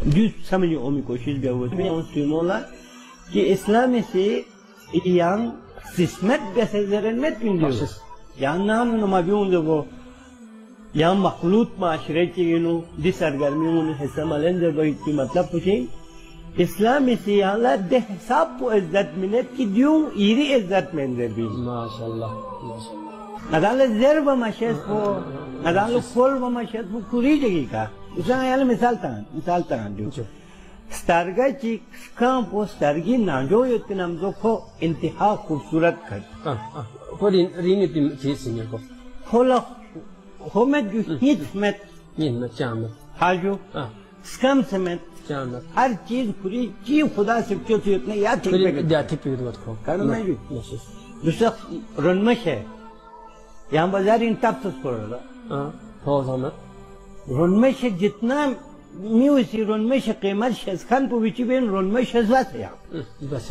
जो समझ ओमी कोशिश भी हुई मैं उस टीमोला कि इस्लाम से yang sismet besezeren met biliyor. Yandan namabiyon da bu yan mahlut maşreti yunu disargarmiyonu hesamalendir bu ki मतलब पूछे इस्लाम से Allah de hesap bu izzet minnet ki diyor iri izzet mendir bir. Maşallah. Maşallah. Adalet zerba maşes bu. Adalet kol bu maşes bu kuri jagi ka. Usang yani misal tangan diyor. स्टारगा ची स्कांपो स्टारगी नाजो योति नामजो को इंतहा खूबसूरत कर को ring इतनी चीज सिंगे को होला होमेट जो हिट में चाम हाजो स्कम समेत चाम हर चीज पूरी चीज खुदा से क्यों थी उतने याद ठीक पे को कारण मैं जो दूसरा रनमश है यहाँ बाजार इन टप तो स्कोर हाँ हो समझ रनमश जितना मिउसी रोन में शकीमत शज़खान पुविची बेन रोन में शज़ात है बस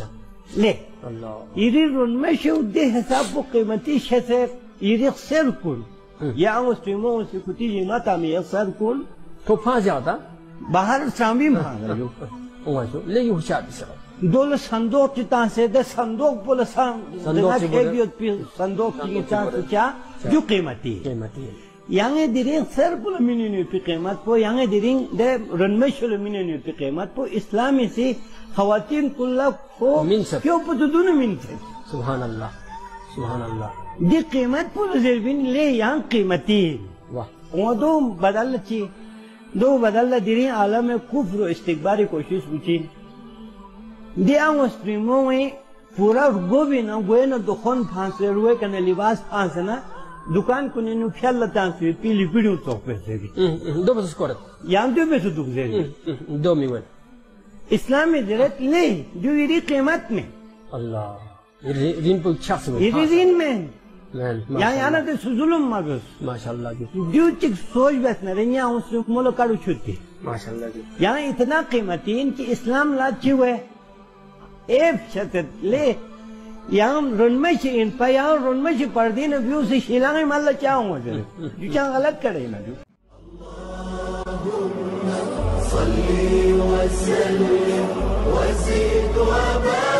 ले अल्लाह इरी रोन में शउदे हिसाब वो कीमती शज़े इरी सर कुल या मुस्लिमों से कुछ जिमाता में सर कुल तो फांस जाता बाहर सांभी मांग रहे हो ओवाजो ले यू शादी से दोल संदोक चिता से दे संदोक बोले संदोक की चांस क्या जो कीमती Yange diring serpul minini pi qimat po yange diring de ranmeshul minini pi qimat po islami se khawatin kulla ko kyo putudun minse subhanallah di qimat po zerbin le yang qimati wah odo badal diring alam में कुफ्र इस्तिकबारी कोशिश पूछी दिया मुस्लिमों में पूरा गोभी ना गोए ना दुखन फांसे रुए कने लिबास फांसे ना दुकान को ने नुख्याल लता से पीली पीड़ू तो पैसे भी दो बस कोरत याम दो पैसे दुख जेरी दो मिवन इस्लाम में जरूरत ले जो इरी कीमत में अल्लाह रिन पर छास में इरी रिन में यहाँ ना तो सुजुलम मागस माशाल्लाह जी जो चिक सोच बस न रही यहाँ उसमें मोलो कारू छुट्टी माशाल्लाह जी यहाँ इतना कीमती इनकी इस्लाम लाची हुए एक शतत ले yang runmai se in pa yang runmai se pardi na view se shilangai malla chaunga jare ju chang alag kare na ju Allahumma salli wa sallim wa zid wa barik